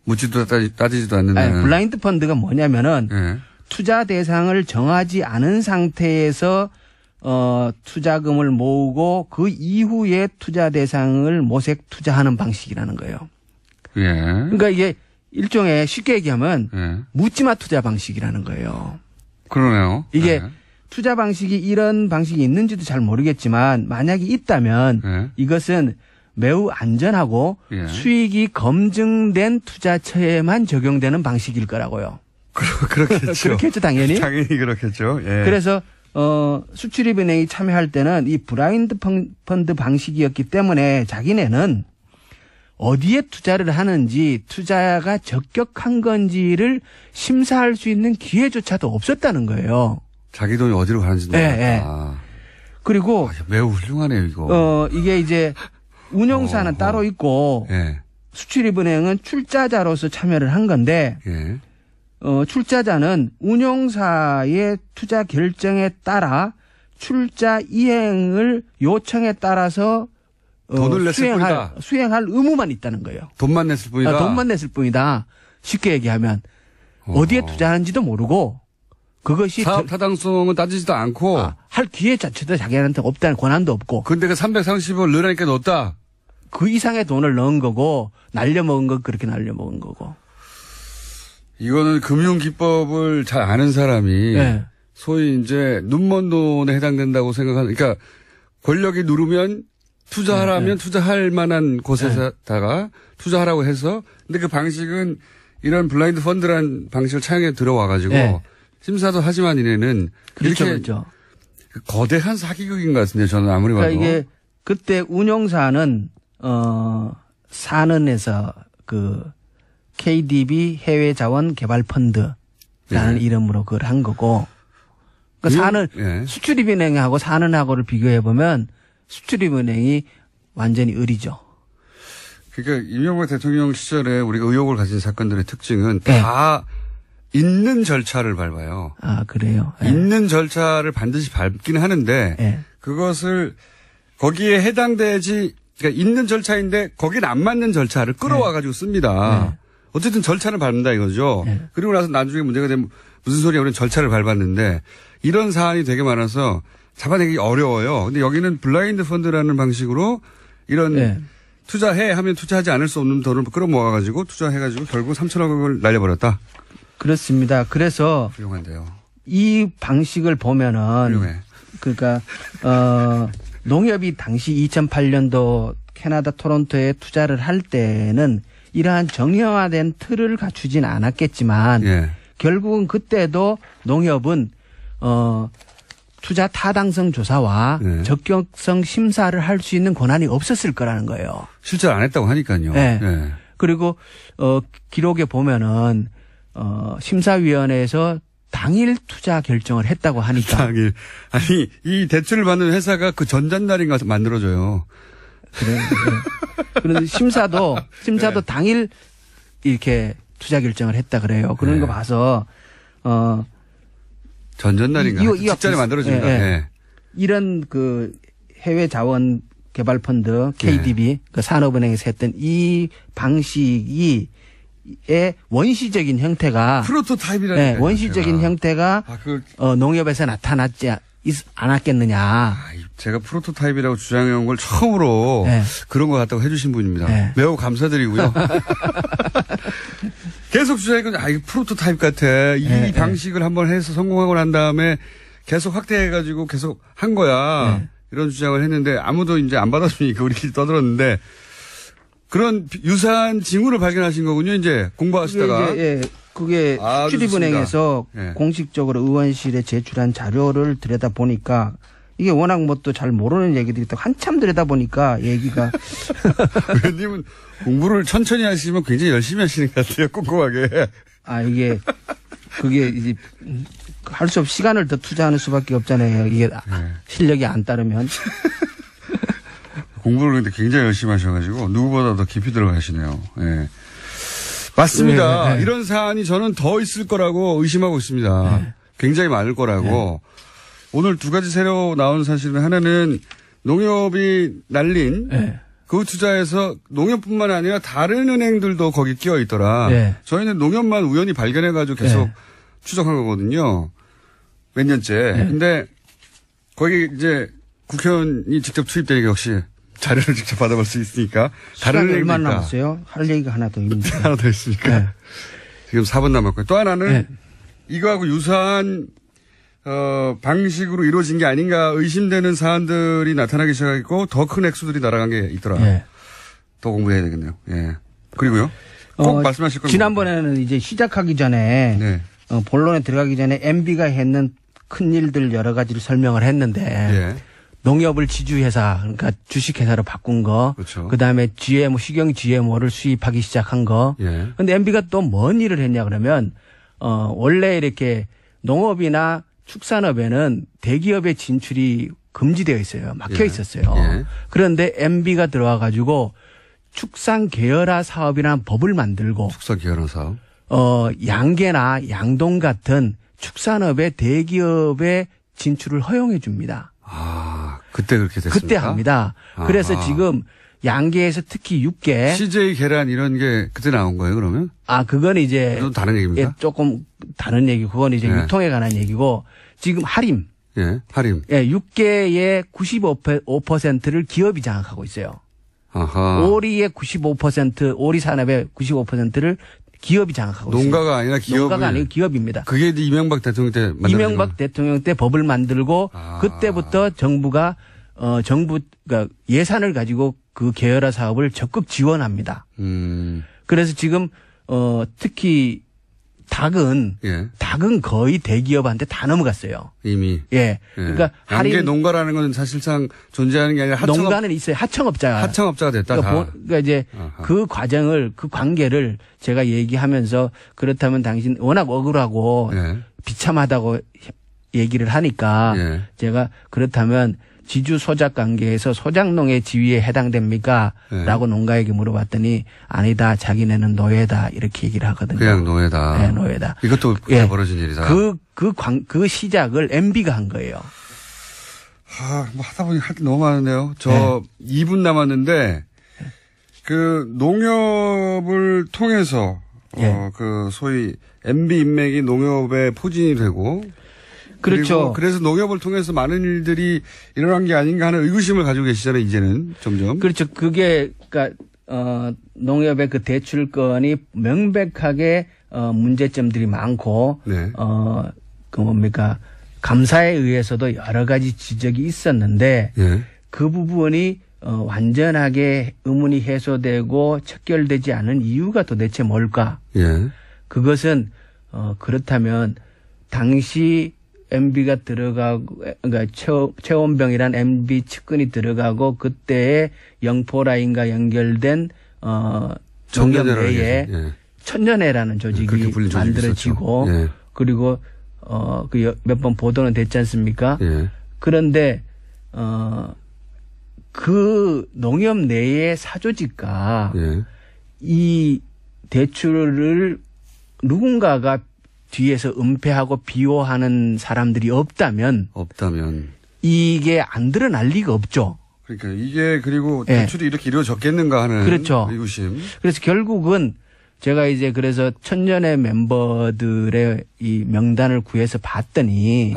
묻지도 따지지도 않는. 아니, 블라인드 펀드가 뭐냐면은 예. 투자 대상을 정하지 않은 상태에서 투자금을 모으고 그 이후에 투자 대상을 모색 투자하는 방식이라는 거예요. 예. 그러니까 이게 일종의 쉽게 얘기하면 예. 묻지마 투자 방식이라는 거예요. 그러네요. 이게 예. 투자 방식이 이런 방식이 있는지도 잘 모르겠지만 만약에 있다면 예. 이것은 매우 안전하고 예. 수익이 검증된 투자처에만 적용되는 방식일 거라고요. 그렇겠죠. 그렇겠죠, 당연히. 당연히 그렇겠죠. 예. 그래서 수출입은행이 참여할 때는 이 블라인드 펀드 방식이었기 때문에 자기네는 어디에 투자를 하는지 투자가 적격한 건지를 심사할 수 있는 기회조차도 없었다는 거예요. 자기 돈이 어디로 가는지도 예, 몰랐다. 예. 그리고 매우 훌륭하네요, 이거. 이게 이제 운용사는 따로 있고 예. 수출입은행은 출자자로서 참여를 한 건데 예. 출자자는 운용사의 투자 결정에 따라 출자 이행을 요청에 따라서 돈을 냈을 뿐이다. 수행할 의무만 있다는 거예요. 돈만 냈을 뿐이다. 돈만 냈을 뿐이다. 쉽게 얘기하면 어디에 투자하는지도 모르고 그것이 사업 타당성은 따지지도 않고 할 기회 자체도 자기한테 없다는 권한도 없고. 근데 그 330을 넣으니까 넣었다. 그 이상의 돈을 넣은 거고 날려먹은 건 그렇게 날려먹은 거고. 이거는 금융기법을 잘 아는 사람이 네. 소위 이제 눈먼 돈에 해당된다고 생각하는, 그러니까 권력이 누르면 투자하라면 투자할 만한 곳에다가 투자하라고 해서, 근데 그 방식은 이런 블라인드 펀드란 방식을 차용해 들어와가지고 심사도 하지만 이내는 그렇죠, 이렇게 그렇죠. 거대한 사기극인 것 같은데 저는 아무리 봐도. 그러니까 이게 그때 운용사는 산은에서 그 KDB 해외 자원 개발 펀드라는 이름으로 그걸 한 거고. 그러니까 산은 수출입은행하고 산은하고를 비교해 보면 수출입은행이 완전히 을이죠. 그러니까 이명박 대통령 시절에 우리가 의혹을 가진 사건들의 특징은 다 있는 절차를 밟아요. 아, 그래요? 있는 절차를 반드시 밟기는 하는데 그것을 거기에 해당되지, 그러니까 있는 절차인데 거기는 안 맞는 절차를 끌어와 가지고 씁니다. 어쨌든 절차를 밟는다 이거죠. 그리고 나서 나중에 문제가 되면 무슨 소리야, 우리는 절차를 밟았는데 이런 사안이 되게 많아서 잡아내기 어려워요. 근데 여기는 블라인드 펀드라는 방식으로 이런 투자해 하면 투자하지 않을 수 없는 돈을 끌어모아 가지고 투자해 가지고 결국 3천억을 날려버렸다. 그렇습니다. 그래서 훌륭한데요. 이 방식을 보면은 훌륭해. 그러니까 농협이 당시 2008년도 캐나다 토론토에 투자를 할 때는 이러한 정형화된 틀을 갖추진 않았겠지만 결국은 그때도 농협은 투자 타당성 조사와 적격성 심사를 할 수 있는 권한이 없었을 거라는 거예요. 실제로 안 했다고 하니까요. 그리고 기록에 보면은 심사위원회에서 당일 투자 결정을 했다고 하니까. 당일. 아니, 이 대출을 받는 회사가 그 전전날인가 만들어줘요. 그래. 그런데 심사도 당일 이렇게 투자 결정을 했다 그래요. 그런 거 봐서 전전날인가 직전에 만들어집니다. 이런 그 해외 자원 개발 펀드 KDB 그 산업은행에서 했던 이 방식이 의 원시적인 형태가 프로토타입이라는 원시적인 형태가 농협에서 나타났지 않았겠느냐. 제가 프로토타입이라고 주장해온 걸 처음으로 그런 것 같다고 해주신 분입니다. 매우 감사드리고요. 계속 주장해서 이거 프로토타입 같아. 이 방식을 한번 해서 성공하고 난 다음에 계속 확대해가지고 계속 한 거야. 이런 주장을 했는데 아무도 이제 안 받아주니까 우리끼리 떠들었는데 그런 유사한 징후를 발견하신 거군요. 이제 공부하시다가. 그게 수출입은행에서 공식적으로 의원실에 제출한 자료를 들여다보니까 이게 워낙 뭐 또 잘 모르는 얘기들이 또 한참 들여다보니까 얘기가. 의원님은 공부를 천천히 하시면 굉장히 열심히 하시는 것 같아요. 꼼꼼하게. 그게 이제 할 수 없이 시간을 더 투자하는 수밖에 없잖아요. 이게 실력이 안 따르면. 공부를 근데 굉장히 열심히 하셔가지고 누구보다 더 깊이 들어가시네요. 예. 맞습니다. 네. 이런 사안이 저는 더 있을 거라고 의심하고 있습니다. 네. 굉장히 많을 거라고. 오늘 두 가지 새로 나온 사실은 하나는 농협이 날린 그 투자에서 농협뿐만 아니라 다른 은행들도 거기 끼어 있더라. 저희는 농협만 우연히 발견해가지고 계속 추적한 거거든요. 몇 년째. 근데 거기 이제 국회의원이 직접 투입되니까 역시 자료를 직접 받아볼 수 있으니까. 다른 은행도 얼마나 있다. 남았어요? 할 얘기가 하나 더 있는데. 하나 더 있으니까. 지금 4분 남았고요. 또 하나는 이거하고 유사한 방식으로 이루어진 게 아닌가 의심되는 사안들이 나타나기 시작했고 더 큰 액수들이 날아간 게 있더라. 더 공부해야 되겠네요. 예. 그리고요. 꼭 말씀하실 건 지난번에는 이제 시작하기 전에 본론에 들어가기 전에 MB가 했는 큰 일들 여러 가지를 설명을 했는데 농협을 지주회사 그러니까 주식회사로 바꾼 거, 그렇죠. 그다음에 GMO 식용 GMO를 수입하기 시작한 거. 근데 MB가 또 뭔 일을 했냐 그러면 원래 이렇게 농업이나 축산업에는 대기업의 진출이 금지되어 있어요. 막혀 있었어요. 그런데 MB가 들어와 가지고 축산 계열화 사업이라는 법을 만들고 축산 계열화 사업. 양계나 양동 같은 축산업의 대기업의 진출을 허용해 줍니다. 그때 그렇게 됐습니까? 그때 합니다. 그래서 지금 양계에서 특히 육계. CJ 계란 이런 게 그때 나온 거예요, 그러면? 그건 이제. 그건 다른 얘기입니까? 조금 다른 얘기고, 그건 이제 유통에 관한 얘기고, 지금 하림. 하림. 육계의 95%를 기업이 장악하고 있어요. 오리의 95%, 오리 산업의 95%를 기업이 장악하고 있어요. 농가가 아니라 기업이. 농가가 아니고 기업입니다. 그게 이명박 대통령 때 만들어진 이명박 대통령 때 법을 만들고 그때부터 정부가 그러니까 예산을 가지고 그 계열화 사업을 적극 지원합니다. 그래서 지금 특히 닭은 거의 대기업한테 다 넘어갔어요. 이미. 그러니까 양계 농가라는 건 사실상 존재하는 게 아니라 농가는 있어요. 하청업자가 됐다. 그러니까 이제 그 과정을 그 관계를 제가 얘기하면서 그렇다면 당신 워낙 억울하고 비참하다고 얘기를 하니까 제가 그렇다면 지주 소작 관계에서 소작농의 지위에 해당됩니까? 라고 농가에게 물어봤더니 아니다. 자기네는 노예다. 이렇게 얘기를 하거든요. 그냥 노예다. 네, 노예다. 이것도 벌어진 일이다. 그 시작을 MB가 한 거예요. 뭐 하다 보니 할 게 너무 많은데요. 저 2분 남았는데 그 농협을 통해서 그 소위 MB 인맥이 농협에 포진이 되고 그렇죠. 그래서 농협을 통해서 많은 일들이 일어난 게 아닌가 하는 의구심을 가지고 계시잖아요, 이제는 점점. 그렇죠. 그게, 그러니까, 농협의 그 대출건이 명백하게, 문제점들이 많고, 그 뭡니까, 감사에 의해서도 여러 가지 지적이 있었는데, 그 부분이, 완전하게 의문이 해소되고 척결되지 않은 이유가 도대체 뭘까? 그것은, 그렇다면, 당시 MB가 들어가고, 그러니까 최원병이란 MB 측근이 들어가고 그때의 영포라인과 연결된 농협 내에 천년회라는 조직이 만들어지고 그리고 그 몇 번 보도는 됐지 않습니까? 그런데 그 농협 내의 사조직과 이 대출을 누군가가 뒤에서 은폐하고 비호하는 사람들이 없다면 이게 안 드러날 리가 없죠. 그러니까 이게 그리고 대출이 이렇게 이루어졌겠는가 하는 그렇죠. 의구심. 그래서 결국은 제가 이제 그래서 천년의 멤버들의 이 명단을 구해서 봤더니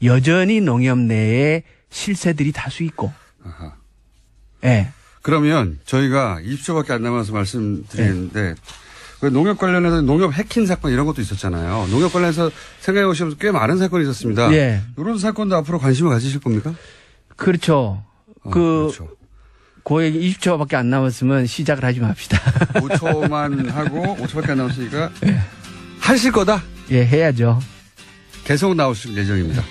여전히 농협 내에 실세들이 다수 있고. 그러면 저희가 20초밖에 안 남아서 말씀드리는데 농협 관련해서 농협 해킹 사건 이런 것도 있었잖아요. 농협 관련해서 생각해 보시면 꽤 많은 사건이 있었습니다. 이런 사건도 앞으로 관심을 가지실 겁니까? 그렇죠. 그렇죠. 그 얘기 20초밖에 안 남았으면 시작을 하지 맙시다. 5초만 하고 5초밖에 안 남았으니까 하실 거다? 해야죠. 계속 나오실 예정입니다.